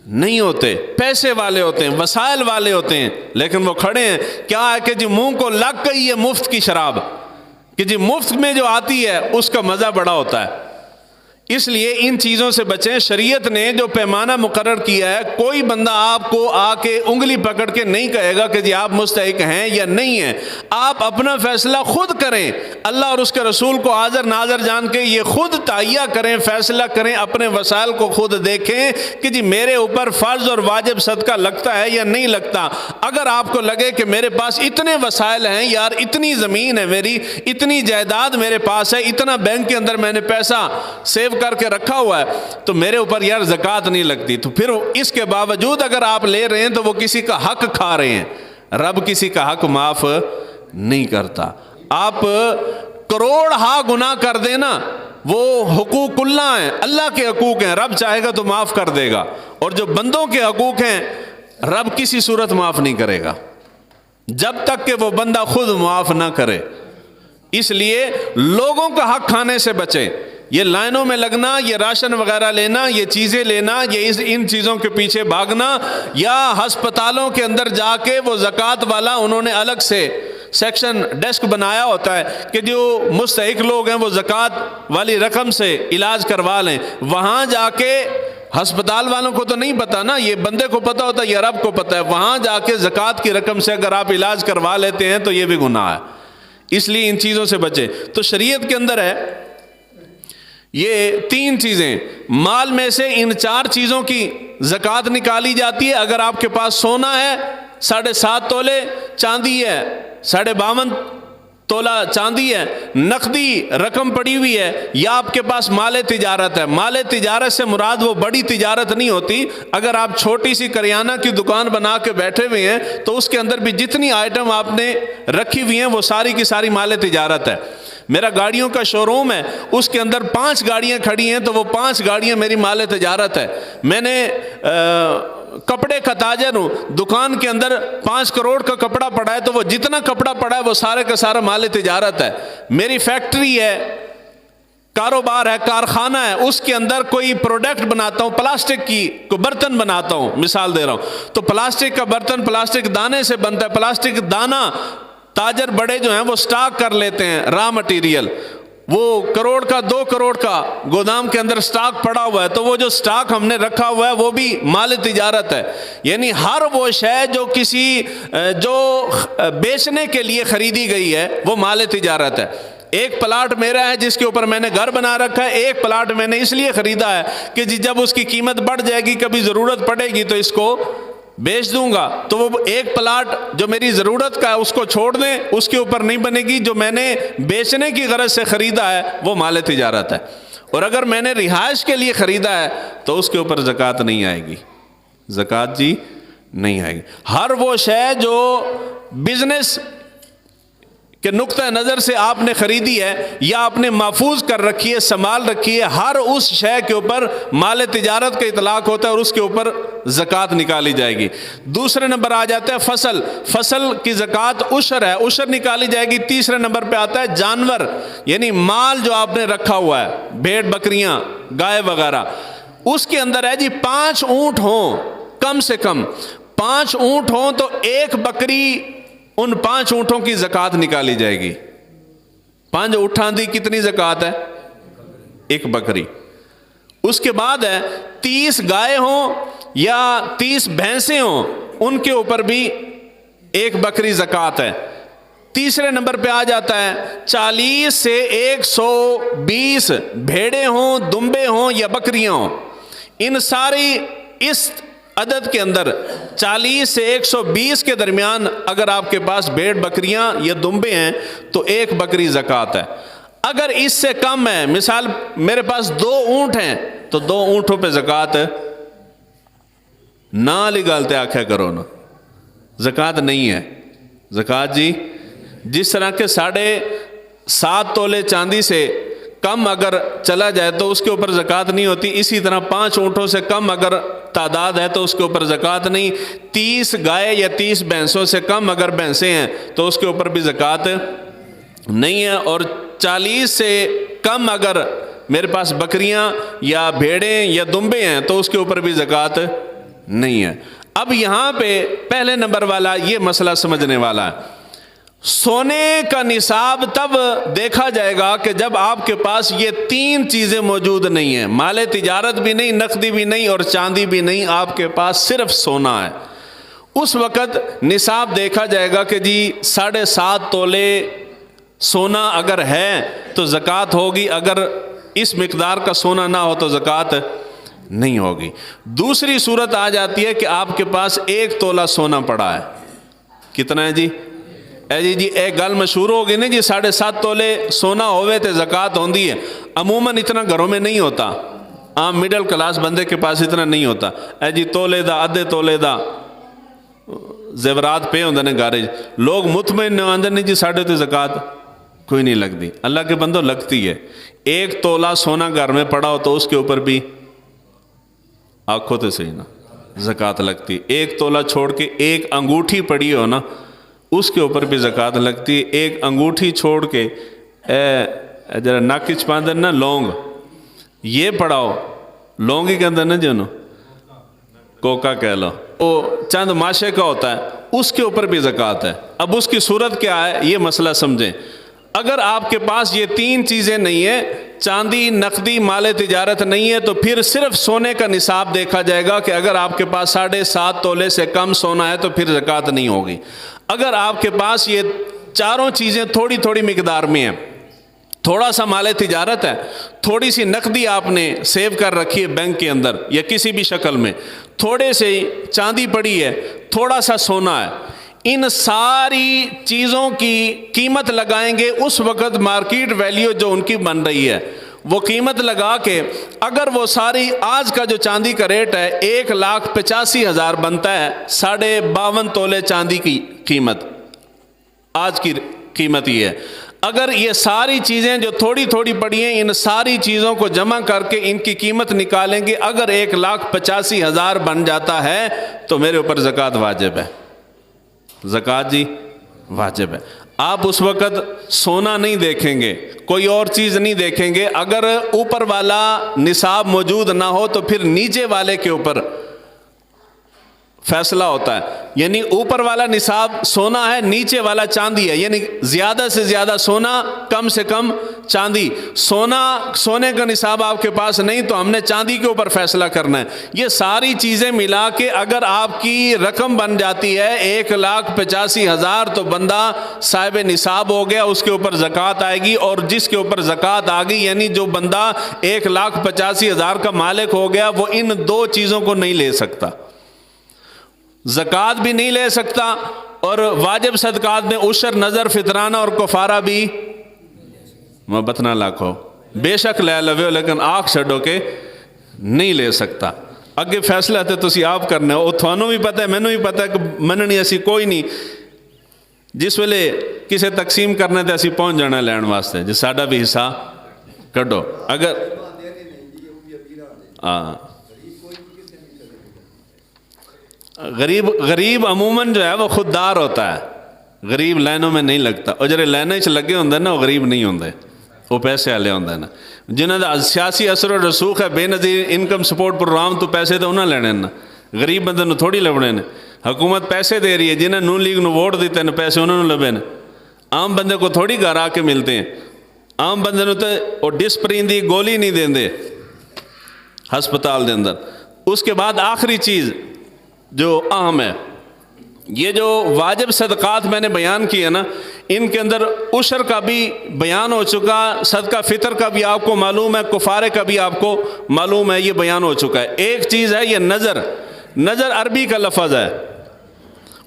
نہیں ہوتے، پیسے والے ہوتے ہیں، وسائل والے ہوتے ہیں، لیکن وہ کھڑے ہیں۔ کیا ہے کہ جی منہ کو لگ گئی ہے مفت کی شراب، کہ جی مفت میں جو آتی ہے اس کا مزہ بڑا ہوتا ہے، اس لیے ان چیزوں سے بچیں۔ شریعت نے جو پیمانہ مقرر کیا ہے، کوئی بندہ آپ کو آ کے انگلی پکڑ کے نہیں کہے گا کہ جی آپ مستحق ہیں یا نہیں ہیں، آپ اپنا فیصلہ خود کریں، اللہ اور اس کے رسول کو حاضر ناظر جان کے یہ خود تہیہ کریں، فیصلہ کریں، اپنے وسائل کو خود دیکھیں کہ جی میرے اوپر فرض اور واجب صدقہ لگتا ہے یا نہیں لگتا۔ اگر آپ کو لگے کہ میرے پاس اتنے وسائل ہیں یار، اتنی زمین ہے میری، اتنی جائیداد میرے پاس ہے، اتنا بینک کے اندر میں نے پیسہ سیو کر کے رکھا ہوا ہے، تو میرے اوپر یار زکوٰۃ نہیں لگتی، تو پھر اس کے باوجود اگر آپ لے رہے ہیں تو وہ کسی کا حق کھا رہے ہیں۔ رب کسی کا حق معاف نہیں کرتا۔ آپ کروڑ ہا گناہ کر دینا، وہ حقوق اللہ ہیں، اللہ کے حقوق ہیں، رب چاہے گا تو معاف کر دے گا، اور جو بندوں کے حقوق ہیں رب کسی صورت معاف نہیں کرے گا جب تک کہ وہ بندہ خود معاف نہ کرے۔ اس لیے لوگوں کا حق کھانے سے بچیں۔ یہ لائنوں میں لگنا، یہ راشن وغیرہ لینا، یہ چیزیں لینا، یہ ان چیزوں کے پیچھے بھاگنا، یا ہسپتالوں کے اندر جا کے وہ زکوٰۃ والا انہوں نے الگ سے سیکشن ڈیسک بنایا ہوتا ہے کہ جو مستحق لوگ ہیں وہ زکوٰۃ والی رقم سے علاج کروا لیں، وہاں جا کے ہسپتال والوں کو تو نہیں پتا نا، یہ بندے کو پتا ہوتا ہے، یہ رب کو پتا ہے، وہاں جا کے زکوٰۃ کی رقم سے اگر آپ علاج کروا لیتے ہیں تو یہ بھی گناہ ہے۔ اس لیے ان چیزوں سے بچیں۔ تو شریعت کے اندر ہے یہ تین چیزیں، مال میں سے ان چار چیزوں کی زکوٰۃ نکالی جاتی ہے۔ اگر آپ کے پاس سونا ہے 7.5 تولے، چاندی ہے 52.5 تولہ چاندی ہے، نقدی رقم پڑی ہوئی ہے، یا آپ کے پاس مال تجارت ہے۔ مال تجارت سے مراد وہ بڑی تجارت نہیں ہوتی۔ اگر آپ چھوٹی سی کریانہ کی دکان بنا کے بیٹھے ہوئے ہیں تو اس کے اندر بھی جتنی آئٹم آپ نے رکھی ہوئی ہیں وہ ساری کی ساری مال تجارت ہے۔ میرا گاڑیوں کا شو روم ہے، اس کے اندر 5 گاڑیاں کھڑی ہیں تو وہ 5 گاڑیاں میری مال تجارت ہے۔ میں نے کپڑے کا تاجر ہوں، دکان کے اندر 5 کروڑ کا کپڑا پڑا ہے تو وہ جتنا کپڑا پڑا ہے وہ سارے کا سارا مال تجارت ہے۔ میری فیکٹری ہے، کاروبار ہے، کارخانہ ہے، اس کے اندر کوئی پروڈکٹ بناتا ہوں، پلاسٹک کی کوئی برتن بناتا ہوں، مثال دے رہا ہوں، تو پلاسٹک کا برتن پلاسٹک دانے سے بنتا ہے، پلاسٹک دانہ تاجر بڑے جو ہیں وہ سٹاک کر لیتے ہیں، را مٹیریل، وہ کروڑ کا 2 کروڑ کا گودام کے اندر سٹاک پڑا ہوا ہے، تو وہ جو سٹاک ہم نے رکھا ہوا ہے وہ بھی مال تجارت ہے۔ یعنی ہر وہ شے جو بیچنے کے لیے خریدی گئی ہے وہ مال تجارت ہے۔ ایک پلاٹ میرا ہے جس کے اوپر میں نے گھر بنا رکھا ہے، ایک پلاٹ میں نے اس لیے خریدا ہے کہ جب اس کی قیمت بڑھ جائے گی، کبھی ضرورت پڑے گی تو اس کو بیچ دوں گا، تو وہ ایک پلاٹ جو میری ضرورت کا ہے اس کو چھوڑ دیں، اس کے اوپر نہیں بنے گی۔ جو میں نے بیچنے کی غرض سے خریدا ہے وہ مال تجارت ہے، اور اگر میں نے رہائش کے لیے خریدا ہے تو اس کے اوپر زکوٰۃ نہیں آئے گی، زکوٰۃ جی نہیں آئے گی۔ ہر وہ شے جو بزنس کہ نقطہ نظر سے آپ نے خریدی ہے یا آپ نے محفوظ کر رکھی ہے، سنبھال رکھی ہے، ہر اس شے کے اوپر مال تجارت کا اطلاق ہوتا ہے اور اس کے اوپر زکوٰۃ نکالی جائے گی۔ دوسرے نمبر آ جاتا ہے فصل، فصل کی زکوٰۃ عشر ہے، عشر نکالی جائے گی۔ تیسرے نمبر پہ آتا ہے جانور، یعنی مال جو آپ نے رکھا ہوا ہے، بھیڑ بکریاں گائے وغیرہ، اس کے اندر ہے جی 5 اونٹ ہوں، کم سے کم 5 اونٹ ہوں تو ایک بکری، ان 5 اونٹوں کی زکوٰۃ نکالی جائے گی۔ 5 اونٹاں دی کتنی زکوٰۃ ہے؟ ایک بکری۔ اس کے بعد ہے 30 گائے ہوں یا 30 بھینسیں ہوں، ان کے اوپر بھی ایک بکری زکوٰۃ ہے۔ تیسرے نمبر پہ آ جاتا ہے 40 سے 120 بھیڑیں ہوں، دمبے ہوں یا بکریاں ہوں، ان ساری اس عدد کے اندر 40 سے 120 کے درمیان اگر آپ کے پاس بھیڑ بکریاں یا دمبے ہیں تو ایک بکری زکوٰۃ ہے۔ اگر اس سے کم ہے، مثال میرے پاس 2 اونٹ ہیں تو 2 اونٹوں پہ زکوٰۃ نہ لگالتے آکھیا کرو نا، زکوٰۃ نہیں ہے۔ زکوٰۃ جی جس طرح کے 7.5 تولے چاندی سے کم اگر چلا جائے تو اس کے اوپر زکوٰۃ نہیں ہوتی، اسی طرح 5 اونٹوں سے کم اگر تعداد ہے تو اس کے اوپر زکوٰۃ نہیں۔ 30 گائے یا 30 بھینسوں سے کم اگر بھینسیں ہیں تو اس کے اوپر بھی زکوٰۃ نہیں ہے، اور 40 سے کم اگر میرے پاس بکریاں یا بھیڑیں یا دمبے ہیں تو اس کے اوپر بھی زکوٰۃ نہیں ہے۔ اب یہاں پہ پہلے نمبر والا یہ مسئلہ سمجھنے والا ہے، سونے کا نصاب تب دیکھا جائے گا کہ جب آپ کے پاس یہ تین چیزیں موجود نہیں ہیں، مال تجارت بھی نہیں، نقدی بھی نہیں اور چاندی بھی نہیں، آپ کے پاس صرف سونا ہے۔ اس وقت نصاب دیکھا جائے گا کہ جی 7.5 تولے سونا اگر ہے تو زکوٰۃ ہوگی، اگر اس مقدار کا سونا نہ ہو تو زکوٰۃ نہیں ہوگی۔ دوسری صورت آ جاتی ہے کہ آپ کے پاس 1 تولہ سونا پڑا ہے۔ کتنا ہے جی؟ جی ایک گل مشہور ہوگی نا جی 7.5 تولے سونا ہوئے تے زکوٰۃ ہوندی ہے۔ عموماً اتنا گھروں میں نہیں ہوتا، عام مڈل کلاس بندے کے پاس اتنا نہیں ہوتا۔ جی تولے دا، آدھے تولے دا زیورات پہ ہوندے نے گھر، لوگ مطمئن آندے نہیں جی ساڈے تے زکوٰۃ کوئی نہیں لگتی۔ اللہ کے بندوں لگتی ہے۔ 1 تولہ سونا گھر میں پڑا ہو تو اس کے اوپر بھی آنکھوں تے صحیح نا زکوٰۃ لگتی۔ 1 تولہ چھوڑ کے 1 انگوٹھی پڑی ہو نا اس کے اوپر بھی زکوٰۃ لگتی ہے۔ 1 انگوٹھی چھوڑ کے جرا نک چ پاندے نا لونگ، یہ پڑاؤ لونگ ہی کہندے نا جی انہوں، کوکا کہہ لو، وہ چند ماشے کا ہوتا ہے، اس کے اوپر بھی زکوٰۃ ہے۔ اب اس کی صورت کیا ہے یہ مسئلہ سمجھیں۔ اگر آپ کے پاس یہ 3 چیزیں نہیں ہیں، چاندی، نقدی، مال تجارت نہیں ہے، تو پھر صرف سونے کا نصاب دیکھا جائے گا کہ اگر آپ کے پاس 7.5 تولے سے کم سونا ہے تو پھر زکوٰۃ نہیں ہوگی۔ اگر آپ کے پاس یہ چاروں چیزیں تھوڑی تھوڑی مقدار میں ہیں، تھوڑا سا مال تجارت ہے، تھوڑی سی نقدی آپ نے سیو کر رکھی ہے بینک کے اندر یا کسی بھی شکل میں، تھوڑے سے چاندی پڑی ہے، تھوڑا سا سونا ہے، ان ساری چیزوں کی قیمت لگائیں گے اس وقت مارکیٹ ویلیو جو ان کی بن رہی ہے، وہ قیمت لگا کے اگر وہ ساری آج کا جو چاندی کا ریٹ ہے 1,85,000 بنتا ہے، 52.5 تولے چاندی کی قیمت آج کی قیمت یہ ہے۔ اگر یہ ساری چیزیں جو تھوڑی تھوڑی پڑی ہیں ان ساری چیزوں کو جمع کر کے ان کی قیمت نکالیں گے، اگر 1,85,000 بن جاتا ہے تو میرے اوپر زکوٰۃ واجب ہے۔ زکوٰۃ جی واجب ہے۔ آپ اس وقت سونا نہیں دیکھیں گے، کوئی اور چیز نہیں دیکھیں گے۔ اگر اوپر والا نصاب موجود نہ ہو تو پھر نیچے والے کے اوپر فیصلہ ہوتا ہے، یعنی اوپر والا نصاب سونا ہے، نیچے والا چاندی ہے، یعنی زیادہ سے زیادہ سونا، کم سے کم چاندی۔ سونے کا نصاب آپ کے پاس نہیں تو ہم نے چاندی کے اوپر فیصلہ کرنا ہے۔ یہ ساری چیزیں ملا کے اگر آپ کی رقم بن جاتی ہے 1,85,000 تو بندہ صاحب نصاب ہو گیا، اس کے اوپر زکوٰۃ آئے گی، اور جس کے اوپر زکوٰۃ آ گئی یعنی جو بندہ 1,85,000 کا مالک ہو گیا وہ ان 2 چیزوں کو نہیں لے سکتا، زکوٰۃ بھی نہیں لے سکتا اور واجب صدقات میں عشر، نظر، فطرانہ اور کفارہ بھی محبت نہ لاکھو بے شک لے لوے لیکن آنکھ چھڈو کے نہیں لے سکتا۔ اگے فیصلہ تے تسی آپ کرنے ہو، تھانوں بھی پتہ ہے، مینوں بھی پتہ ہے کہ مننی ایسی کوئی نہیں، جس ویلے کسے تقسیم کرنے تے اسی پہنچ جانا لین واسطے جس ساڈا بھی حصہ کڈو۔ اگر غریب عموماً جو ہے وہ خوددار ہوتا ہے، غریب لائنوں میں نہیں لگتا، اور جڑے لائنیں چ لگے ہوندے نا وہ غریب نہیں ہوندے، وہ پیسے والے ہوندے نا، جنہاں دا سیاسی اثر و رسوخ ہے، بے نظیر انکم سپورٹ پروگرام تو پیسے تو انہاں لینے نا، غریب بندے نو تھوڑی لبنے نے۔ حکومت پیسے دے رہی ہے، جنہیں نون لیگ نو ووٹ دیتے ہیں پیسے انہوں نے لبے نے، عام بندے کو تھوڑی گھر آ کے ملتے ہیں، عام بندے نو تو وہ ڈسپرین دی گولی نہیں دیں دے ہسپتال دے اندر۔ اس کے بعد آخری چیز جو اہم ہے، یہ جو واجب صدقات میں نے بیان کیے نا، ان کے اندر عشر کا بھی بیان ہو چکا، صدقہ فطر کا بھی آپ کو معلوم ہے، کفارے کا بھی آپ کو معلوم ہے، یہ بیان ہو چکا ہے۔ ایک چیز ہے یہ نظر عربی کا لفظ ہے،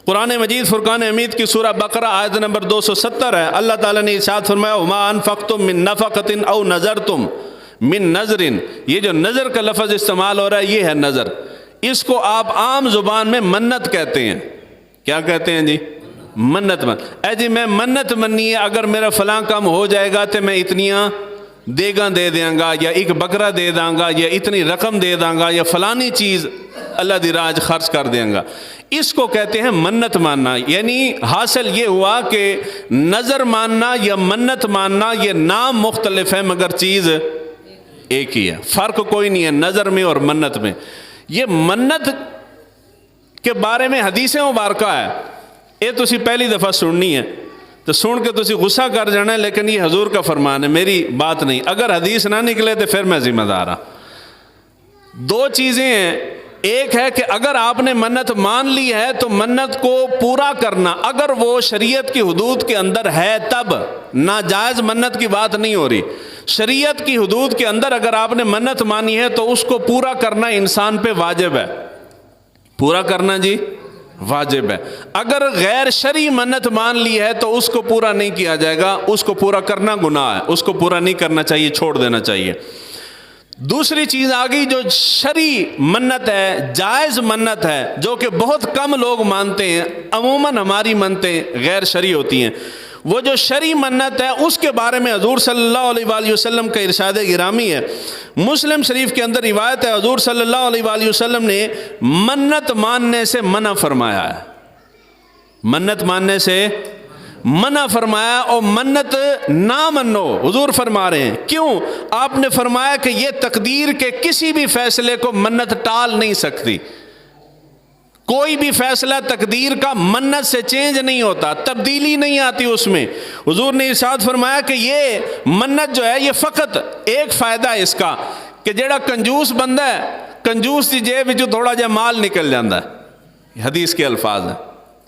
قرآن مجید فرقان حمید کی سورہ بقرہ آیت نمبر 270 ہے، اللہ تعالیٰ نے ارشاد فرمایا وَمَا أَنفَقْتُم مِّن نَفَقَةٍ أَوْ نَذَرْتُم مِّن نَذْرٍ، یہ جو نظر کا لفظ استعمال ہو رہا ہے یہ ہے نظر۔ اس کو آپ عام زبان میں منت کہتے ہیں۔ کیا کہتے ہیں جی؟ منت جی میں منت مننی ہے، اگر میرا فلاں کام ہو جائے گا تو میں اتنیاں دیگاں دے دیاں گا، یا ایک بکرا دے داں گا، یا اتنی رقم دے داں گا، یا فلانی چیز اللہ دی راہ خرچ کر دیں گا، اس کو کہتے ہیں منت ماننا۔ یعنی حاصل یہ ہوا کہ نظر ماننا یا منت ماننا یہ نام مختلف ہے مگر چیز ایک ہی ہے، فرق کوئی نہیں ہے نظر میں اور منت میں۔ یہ منت کے بارے میں حدیث مبارکہ ہے، یہ تسی پہلی دفعہ سننی ہے، تو سن کے تسی غصہ کر جانا ہے، لیکن یہ حضور کا فرمان ہے، میری بات نہیں. اگر حدیث نہ نکلے تو پھر میں ذمہ دار ہوں. دو چیزیں ہیں، ایک ہے کہ اگر آپ نے منت مان لی ہے تو منت کو پورا کرنا، اگر وہ شریعت کی حدود کے اندر ہے تب. ناجائز منت کی بات نہیں ہو رہی، شریعت کی حدود کے اندر اگر آپ نے منت مانی ہے تو اس کو پورا کرنا انسان پہ واجب ہے. پورا کرنا جی واجب ہے. اگر غیر شرعی منت مان لی ہے تو اس کو پورا نہیں کیا جائے گا، اس کو پورا کرنا گناہ ہے، اس کو پورا نہیں کرنا چاہیے، چھوڑ دینا چاہیے. دوسری چیز آ گئی جو شرعی منت ہے، جائز منت ہے، جو کہ بہت کم لوگ مانتے ہیں. عموماً ہماری منتیں غیر شرعی ہوتی ہیں. وہ جو شرعی منت ہے اس کے بارے میں حضور صلی اللہ علیہ وآلہ وسلم کا ارشاد گرامی ہے. مسلم شریف کے اندر روایت ہے، حضور صلی اللہ علیہ وآلہ وسلم نے منت ماننے سے منع فرمایا ہے. منت ماننے سے منع فرمایا، اور منت نہ منو حضور فرما رہے ہیں. کیوں؟ آپ نے فرمایا کہ یہ تقدیر کے کسی بھی فیصلے کو منت ٹال نہیں سکتی. کوئی بھی فیصلہ تقدیر کا منت سے چینج نہیں ہوتا، تبدیلی نہیں آتی اس میں. حضور نے ارشاد فرمایا کہ یہ منت جو ہے یہ فقط ایک فائدہ ہے اس کا کہ جڑا کنجوس بندہ ہے، کنجوس کی جیب وچوں تھوڑا جہا مال نکل جاتا ہے. حدیث کے الفاظ ہیں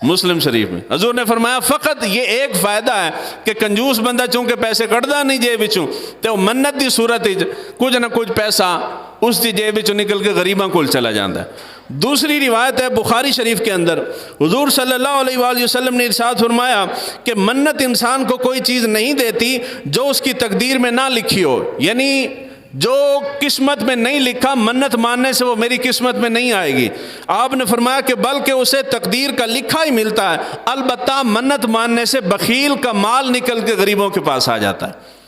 مسلم شریف میں. حضور نے فرمایا فقط یہ ایک فائدہ ہے کہ کنجوس بندہ چونکہ پیسے کٹدا نہیں جیب وچوں تو منت دی صورت وچ کچھ نہ کچھ پیسہ اس دی جیب وچوں نکل کے غریباں کول چلا جاتا ہے. دوسری روایت ہے بخاری شریف کے اندر، حضور صلی اللہ علیہ وآلہ وسلم نے ارشاد فرمایا کہ منت انسان کو کوئی چیز نہیں دیتی جو اس کی تقدیر میں نہ لکھی ہو. یعنی جو قسمت میں نہیں لکھا، منت ماننے سے وہ میری قسمت میں نہیں آئے گی. آپ نے فرمایا کہ بلکہ اسے تقدیر کا لکھا ہی ملتا ہے، البتہ منت ماننے سے بخیل کا مال نکل کے غریبوں کے پاس آ جاتا ہے.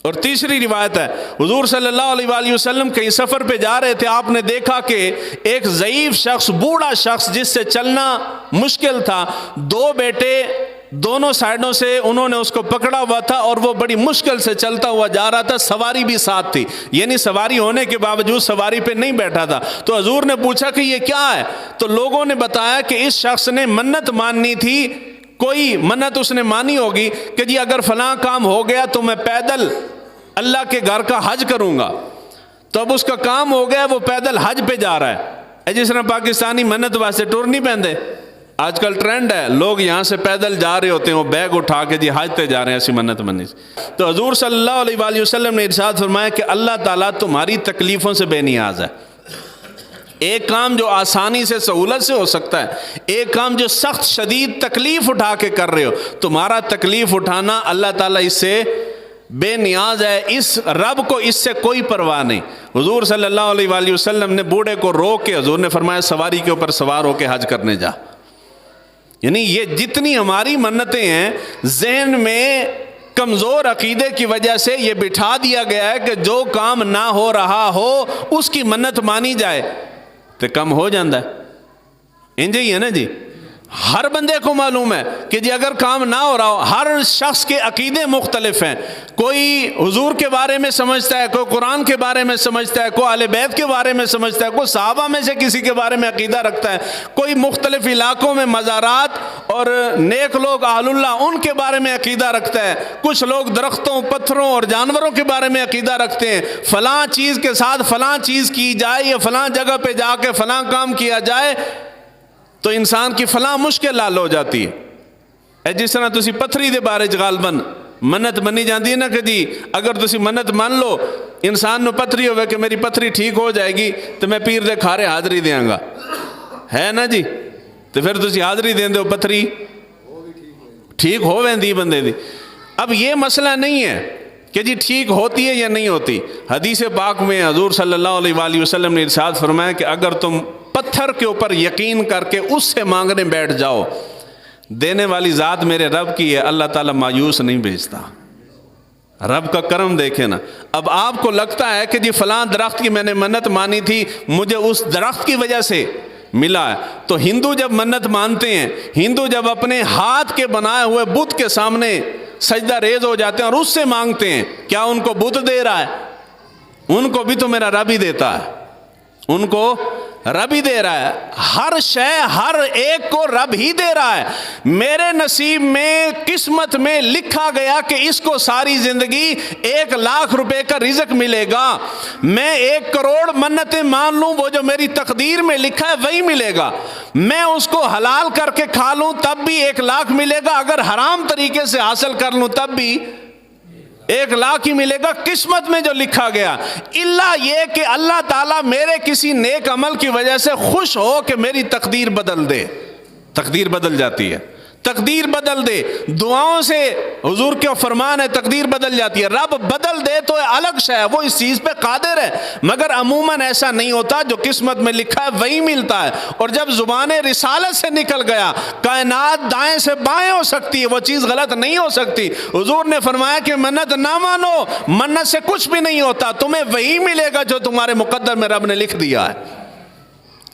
اور تیسری روایت ہے، حضور صلی اللہ علیہ وآلہ وسلم کہیں سفر پہ جا رہے تھے، آپ نے دیکھا کہ ایک ضعیف شخص، بوڑھا شخص جس سے چلنا مشکل تھا، دو بیٹے دونوں سائڈوں سے انہوں نے اس کو پکڑا ہوا تھا اور وہ بڑی مشکل سے چلتا ہوا جا رہا تھا. سواری بھی ساتھ تھی، یعنی سواری ہونے کے باوجود سواری پہ نہیں بیٹھا تھا. تو حضور نے پوچھا کہ یہ کیا ہے؟ تو لوگوں نے بتایا کہ اس شخص نے منت ماننی تھی، کوئی منت اس نے مانی ہوگی کہ جی اگر فلاں کام ہو گیا تو میں پیدل اللہ کے گھر کا حج کروں گا. تو اب اس کا کام ہو گیا، وہ پیدل حج پہ جا رہا ہے. جس طرح پاکستانی منت واسطے ٹور نہیں پہنتے، آج کل ٹرینڈ ہے، لوگ یہاں سے پیدل جا رہے ہوتے ہیں، وہ بیگ اٹھا کے جی حج تے جا رہے ہیں ایسی منت منی سے. تو حضور صلی اللہ علیہ وآلہ وسلم نے ارشاد فرمایا کہ اللہ تعالیٰ تمہاری تکلیفوں سے بے نیاز ہے. ایک کام جو آسانی سے سہولت سے ہو سکتا ہے، ایک کام جو سخت شدید تکلیف اٹھا کے کر رہے ہو، تمہارا تکلیف اٹھانا اللہ تعالیٰ اس سے بے نیاز ہے. اس رب کو اس سے کوئی پرواہ نہیں. حضور صلی اللہ علیہ وآلہ وسلم نے بوڑھے کو روک کے حضور نے فرمایا سواری کے اوپر سوار ہو کے حج کرنے جا. یعنی یہ جتنی ہماری منتیں ہیں، ذہن میں کمزور عقیدے کی وجہ سے یہ بٹھا دیا گیا ہے کہ جو کام نہ ہو رہا ہو اس کی منت مانی جائے تو کم ہو جاتا ہے. انج ہی ہے نا جی. ہر بندے کو معلوم ہے کہ جی اگر کام نہ ہو رہا ہو، ہر شخص کے عقیدے مختلف ہیں. کوئی حضور کے بارے میں سمجھتا ہے، کوئی قرآن کے بارے میں سمجھتا ہے، کوئی اہل بیت کے بارے میں سمجھتا ہے، کوئی صحابہ میں سے کسی کے بارے میں عقیدہ رکھتا ہے، کوئی مختلف علاقوں میں مزارات اور نیک لوگ اہل اللہ ان کے بارے میں عقیدہ رکھتا ہے. کچھ لوگ درختوں، پتھروں اور جانوروں کے بارے میں عقیدہ رکھتے ہیں. فلاں چیز کے ساتھ فلاں چیز کی جائے یا فلاں جگہ پہ جا کے فلاں کام کیا جائے تو انسان کی فلاں مشکل حل ہو جاتی ہے. جس طرح تسی پتھری دے بارے غالباً منت منی جاندی ہے نا کہ جی اگر تسی منت مان لو انسان نو پتھری ہوئے کہ میری پتھری ٹھیک ہو جائے گی تو میں پیر دے کھارے حاضری دیاں گا، ہے نا جی. تو پھر تسی حاضری دیں دے پتھری ٹھیک ہو ویندی بندے دی. اب یہ مسئلہ نہیں ہے کہ جی ٹھیک ہوتی ہے یا نہیں ہوتی. حدیث پاک میں حضور صلی اللہ علیہ وآلہ وسلم نے ارشاد فرمایا کہ اگر تم پتھر کے اوپر یقین کر کے اس سے مانگنے بیٹھ جاؤ، دینے والی ذات میرے رب کی ہے، اللہ تعالیٰ مایوس نہیں بھیجتا. رب کا کرم دیکھے نا. اب آپ کو لگتا ہے کہ جی فلاں درخت کی میں نے منت مانی تھی، مجھے اس درخت کی وجہ سے ملا ہے. تو ہندو جب منت مانتے ہیں، ہندو جب اپنے ہاتھ کے بنائے ہوئے بت کے سامنے سجدہ ریز ہو جاتے ہیں اور اس سے مانگتے ہیں، کیا ان کو بت دے رہا ہے؟ ان کو بھی تو میرا رب ہی دیتا ہے. ان کو رب ہی دے رہا ہے، ہر شے ہر ایک کو رب ہی دے رہا ہے۔ میرے نصیب میں قسمت میں لکھا گیا کہ اس کو ساری زندگی 1,00,000 روپے کا رزق ملے گا، میں 1 کروڑ منتیں مان لوں، وہ جو میری تقدیر میں لکھا ہے وہی ملے گا۔ میں اس کو حلال کر کے کھا لوں تب بھی 1,00,000 ملے گا، اگر حرام طریقے سے حاصل کر لوں تب بھی 1,00,000 ہی ملے گا، قسمت میں جو لکھا گیا۔ الا یہ کہ اللہ تعالیٰ میرے کسی نیک عمل کی وجہ سے خوش ہو کہ میری تقدیر بدل دے، تقدیر بدل جاتی ہے، تقدیر بدل دے۔ دعاؤں سے حضور کے فرمان ہے تقدیر بدل جاتی ہے، رب بدل دے تو الگ شے ہے، وہ اس چیز پہ قادر ہے، مگر عموماً ایسا نہیں ہوتا، جو قسمت میں لکھا ہے وہی ملتا ہے۔ اور جب زبان رسالت سے نکل گیا، کائنات دائیں سے بائیں ہو سکتی ہے، وہ چیز غلط نہیں ہو سکتی۔ حضور نے فرمایا کہ منت نہ مانو، منت سے کچھ بھی نہیں ہوتا، تمہیں وہی ملے گا جو تمہارے مقدر میں رب نے لکھ دیا ہے۔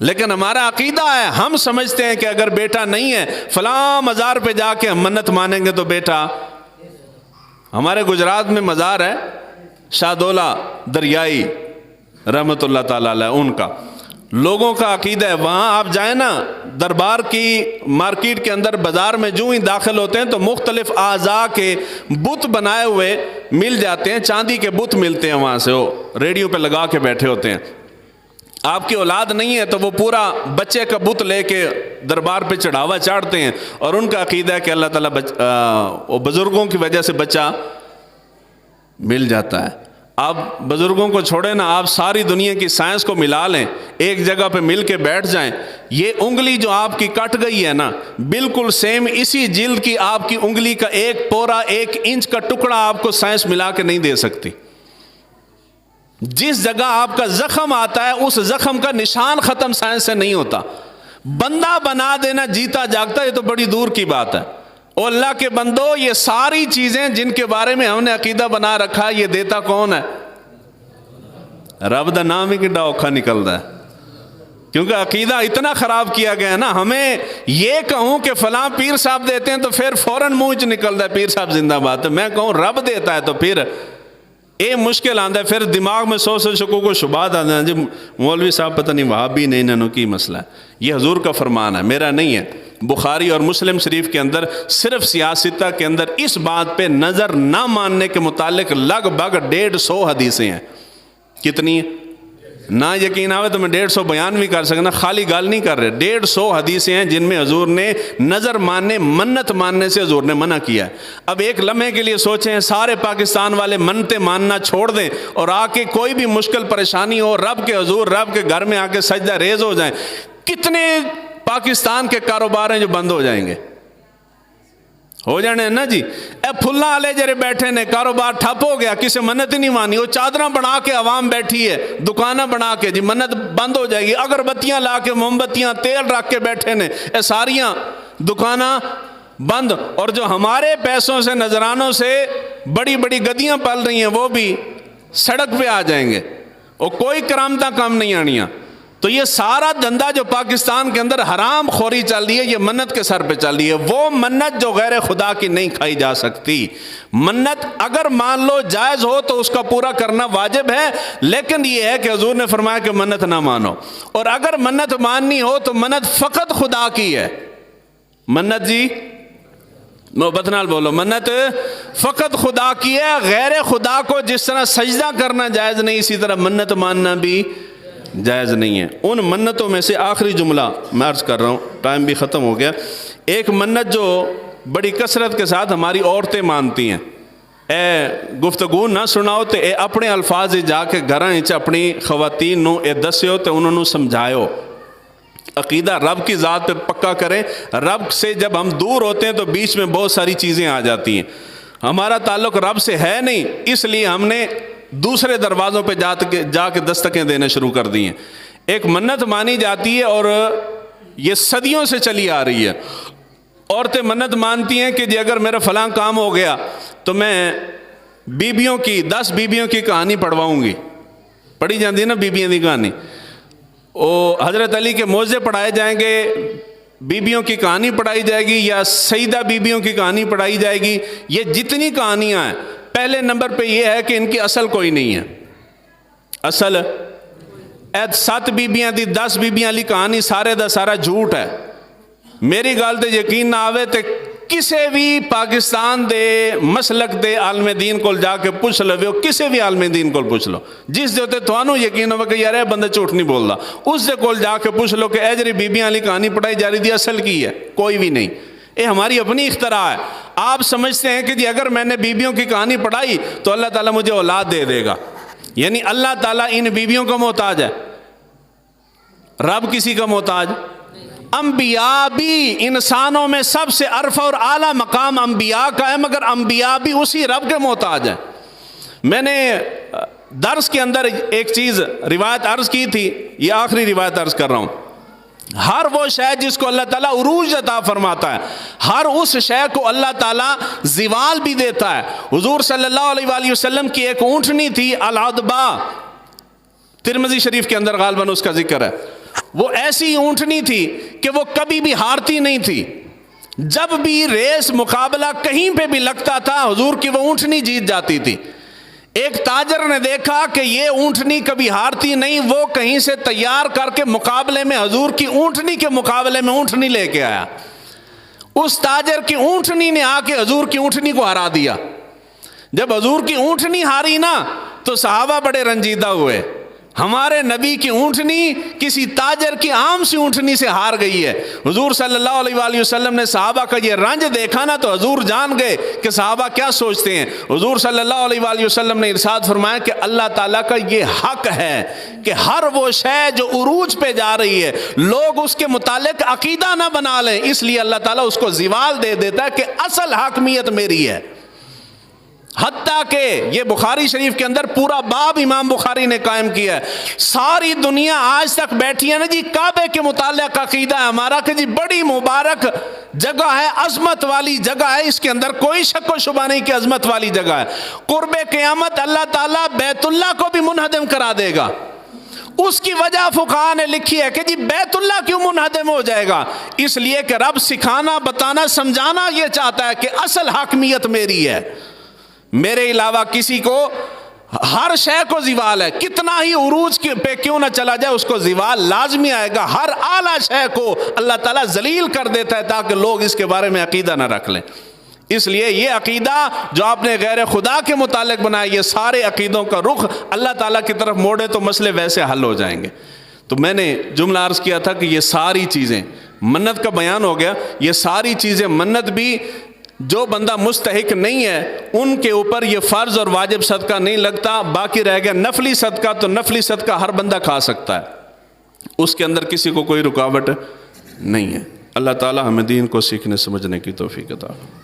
لیکن ہمارا عقیدہ ہے، ہم سمجھتے ہیں کہ اگر بیٹا نہیں ہے فلاں مزار پہ جا کے ہم منت مانیں گے تو بیٹا۔ ہمارے گجرات میں مزار ہے شاہدولہ دریائی رحمۃ اللہ تعالی علیہ، ان کا لوگوں کا عقیدہ ہے، وہاں آپ جائیں نا دربار کی مارکیٹ کے اندر بازار میں جو ہی داخل ہوتے ہیں تو مختلف اعضاء کے بت بنائے ہوئے مل جاتے ہیں، چاندی کے بت ملتے ہیں وہاں سے، وہ ریڈیو پہ لگا کے بیٹھے ہوتے ہیں۔ آپ کی اولاد نہیں ہے تو وہ پورا بچے کا بت لے کے دربار پہ چڑھاوا چاڑتے ہیں، اور ان کا عقیدہ ہے کہ اللہ تعالیٰ بزرگوں کی وجہ سے بچہ مل جاتا ہے۔ آپ بزرگوں کو چھوڑیں نا، آپ ساری دنیا کی سائنس کو ملا لیں، ایک جگہ پہ مل کے بیٹھ جائیں، یہ انگلی جو آپ کی کٹ گئی ہے نا، بالکل سیم اسی جلد کی آپ کی انگلی کا 1 انچ کا ٹکڑا آپ کو سائنس ملا کے نہیں دے سکتی۔ جس جگہ آپ کا زخم آتا ہے اس زخم کا نشان ختم سائنس سے نہیں ہوتا۔ بندہ بنا دینا جیتا جاگتا، یہ تو بڑی دور کی بات ہے۔ اور اللہ کے بندو، یہ ساری چیزیں جن کے بارے میں ہم نے عقیدہ بنا رکھا ہے، یہ دیتا کون ہے؟ رب دا نام ہی کڈا اوکھا نکلتا ہے، کیونکہ عقیدہ اتنا خراب کیا گیا ہے نا۔ ہمیں یہ کہوں کہ فلاں پیر صاحب دیتے ہیں تو پھر فوراً منہ چ نکلتا ہے پیر صاحب زندہ باد، میں کہوں رب دیتا ہے تو پھر یہ مشکل آتا ہے، پھر دماغ میں سو شکوک و شبہات آتے ہیں، جی مولوی صاحب پتہ نہیں وہاں بھی نہیں انہوں کی مسئلہ ہے۔ یہ حضور کا فرمان ہے، میرا نہیں ہے۔ بخاری اور مسلم شریف کے اندر صرف سیاستہ کے اندر اس بات پہ نظر نہ ماننے کے متعلق لگ بھگ 150 حدیثیں ہیں۔ کتنی؟ نہ یقین آوے تو میں 150 بیان بھی کر سکنا، خالی گال نہیں کر رہے۔ 150 حدیثیں ہیں جن میں حضور نے نظر ماننے، منت ماننے سے حضور نے منع کیا ہے۔ اب ایک لمحے کے لیے سوچیں، سارے پاکستان والے منتیں ماننا چھوڑ دیں اور آ کے کوئی بھی مشکل پریشانی ہو، رب کے حضور، رب کے گھر میں آ کے سجدہ ریز ہو جائیں، کتنے پاکستان کے کاروبار ہیں جو بند ہو جائیں گے؟ ہو جانے ہیں نا جی۔ اے پھلا والے جرے بیٹھے نے، کاروبار ٹھپ ہو گیا، کسی منت ہی نہیں مانی، وہ چادراں بنا کے عوام بیٹھی ہے، دکانیں بنا کے، جی منت بند ہو جائے گی، اگربتیاں لا کے، موم بتیاں، تیل رکھ کے بیٹھے نے، اے ساریاں دکاناں بند۔ اور جو ہمارے پیسوں سے، نذرانوں سے بڑی بڑی گدیاں پل رہی ہیں، وہ بھی سڑک پہ آ جائیں گے، اور کوئی کرامتاں کم نہیں آنیاں۔ تو یہ سارا دھندا جو پاکستان کے اندر حرام خوری چل رہی ہے، یہ منت کے سر پہ چل رہی ہے۔ وہ منت جو غیر خدا کی نہیں کھائی جا سکتی۔ منت اگر مان لو جائز ہو تو اس کا پورا کرنا واجب ہے، لیکن یہ ہے کہ حضور نے فرمایا کہ منت نہ مانو۔ اور اگر منت ماننی ہو تو منت فقط خدا کی ہے۔ منت جی محبت نال بولو، منت فقط خدا کی ہے۔ غیر خدا کو جس طرح سجدہ کرنا جائز نہیں، اسی طرح منت ماننا بھی جائز نہیں ہے۔ ان منتوں میں سے آخری جملہ میں عرض کر رہا ہوں، ٹائم بھی ختم ہو گیا۔ ایک منت جو بڑی کثرت کے ساتھ ہماری عورتیں مانتی ہیں، اے گفتگو نہ سناؤ تے اے اپنے الفاظ جا کے گھراں وچ اپنی خواتین نو اے دسیو تے انہوں نے سمجھائیو۔ عقیدہ رب کی ذات پہ پکا کریں۔ رب سے جب ہم دور ہوتے ہیں تو بیچ میں بہت ساری چیزیں آ جاتی ہیں۔ ہمارا تعلق رب سے ہے نہیں، اس لیے ہم نے دوسرے دروازوں پہ جا کے دستکیں دینے شروع کر دی ہیں۔ ایک منت مانی جاتی ہے اور یہ صدیوں سے چلی آ رہی ہے۔ عورتیں منت مانتی ہیں کہ جی اگر میرا فلاں کام ہو گیا تو میں بیبیوں کی 10 بیبیوں کی کہانی پڑھواؤں گی۔ پڑھی جاتی ہے نا بیبیوں کی کہانی، حضرت علی کے موعظے پڑھائے جائیں گے، بیبیوں کی کہانی پڑھائی جائے گی، یا سیدہ بیبیوں کی کہانی پڑھائی جائے گی۔ یہ جتنی کہانیاں ہیں، پہلے نمبر پہ یہ ہے کہ ان کی اصل کوئی نہیں ہے۔ اصل 7 بیبیاں دی 10 بیبیاں والی کہانی سارے دا سارا جھوٹ ہے. میری گل تے یقین نہ آوے تے کسے بھی پاکستان دے مسلک دے عالم دین کول جا کے پوچھ لو، کسے بھی عالم دین کول پوچھ لو جس دے تے تھانوں یقین ہوے کہ یار اے بندہ جھوٹ نہیں بولدا، اس دے کول جا کے پوچھ لو کہ اے جڑی بیبیاں والی کہانی پڑھائی جا رہی دی اصل کی ہے؟ کوئی بھی نہیں. یہ ہماری اپنی اختراع ہے. آپ سمجھتے ہیں کہ جی اگر میں نے بیبیوں کی کہانی پڑھائی تو اللہ تعالیٰ مجھے اولاد دے دے گا. یعنی اللہ تعالیٰ ان بیبیوں کا محتاج ہے، رب کسی کا محتاج. انبیاء بھی، انسانوں میں سب سے عرفہ اور اعلیٰ مقام انبیاء کا ہے، مگر انبیاء بھی اسی رب کے محتاج ہیں. میں نے درس کے اندر ایک چیز روایت عرض کی تھی، یہ آخری روایت عرض کر رہا ہوں. ہر وہ شے جس کو اللہ تعالیٰ عروج عطا فرماتا ہے، ہر اس شے کو اللہ تعالیٰ زوال بھی دیتا ہے. حضور صلی اللہ علیہ وآلہ وسلم کی ایک اونٹنی تھی العدبہ، ترمذی شریف کے اندر غالباً اس کا ذکر ہے. وہ ایسی اونٹنی تھی کہ وہ کبھی بھی ہارتی نہیں تھی. جب بھی ریس مقابلہ کہیں پہ بھی لگتا تھا حضور کی وہ اونٹنی جیت جاتی تھی. ایک تاجر نے دیکھا کہ یہ اونٹنی کبھی ہارتی نہیں، وہ کہیں سے تیار کر کے مقابلے میں حضور کی اونٹنی کے مقابلے میں اونٹنی لے کے آیا. اس تاجر کی اونٹنی نے آ کے حضور کی اونٹنی کو ہرا دیا. جب حضور کی اونٹنی ہاری نا تو صحابہ بڑے رنجیدہ ہوئے. ہمارے نبی کی اونٹنی کسی تاجر کی عام سی اونٹنی سے ہار گئی ہے. حضور صلی اللہ علیہ وآلہ وسلم نے صحابہ کا یہ رنج دیکھا نا تو حضور جان گئے کہ صحابہ کیا سوچتے ہیں. حضور صلی اللہ علیہ وآلہ وسلم نے ارشاد فرمایا کہ اللہ تعالیٰ کا یہ حق ہے کہ ہر وہ شے جو عروج پہ جا رہی ہے لوگ اس کے متعلق عقیدہ نہ بنا لیں، اس لیے اللہ تعالیٰ اس کو زوال دے دیتا ہے کہ اصل حاکمیت میری ہے. حتیٰ کہ یہ بخاری شریف کے اندر پورا باب امام بخاری نے قائم کیا ہے. ساری دنیا آج تک بیٹھی ہے نا جی کعبے کے متعلق عقیدہ ہے ہمارا کہ جی بڑی مبارک جگہ ہے، عظمت والی جگہ ہے، اس کے اندر کوئی شک و شبہ نہیں کہ عظمت والی جگہ ہے. قرب قیامت اللہ تعالیٰ بیت اللہ کو بھی منہدم کرا دے گا. اس کی وجہ فقہاء نے لکھی ہے کہ جی بیت اللہ کیوں منہدم ہو جائے گا؟ اس لیے کہ رب سکھانا، بتانا، سمجھانا یہ چاہتا ہے کہ اصل حاکمیت میری ہے، میرے علاوہ کسی کو ہر شے کو زوال ہے. کتنا ہی عروج پہ کیوں نہ چلا جائے اس کو زوال لازمی آئے گا. ہر اعلیٰ شے کو اللہ تعالیٰ ذلیل کر دیتا ہے تاکہ لوگ اس کے بارے میں عقیدہ نہ رکھ لیں. اس لیے یہ عقیدہ جو آپ نے غیر خدا کے متعلق بنایا، یہ سارے عقیدوں کا رخ اللہ تعالیٰ کی طرف موڑے تو مسئلے ویسے حل ہو جائیں گے. تو میں نے جملہ عرض کیا تھا کہ یہ ساری چیزیں، منت کا بیان ہو گیا، یہ ساری چیزیں منت بھی جو بندہ مستحق نہیں ہے ان کے اوپر یہ فرض اور واجب صدقہ نہیں لگتا. باقی رہ گیا نفلی صدقہ، تو نفلی صدقہ ہر بندہ کھا سکتا ہے، اس کے اندر کسی کو کوئی رکاوٹ نہیں ہے. اللہ تعالی ہمیں دین کو سیکھنے سمجھنے کی توفیق عطا فرمائے.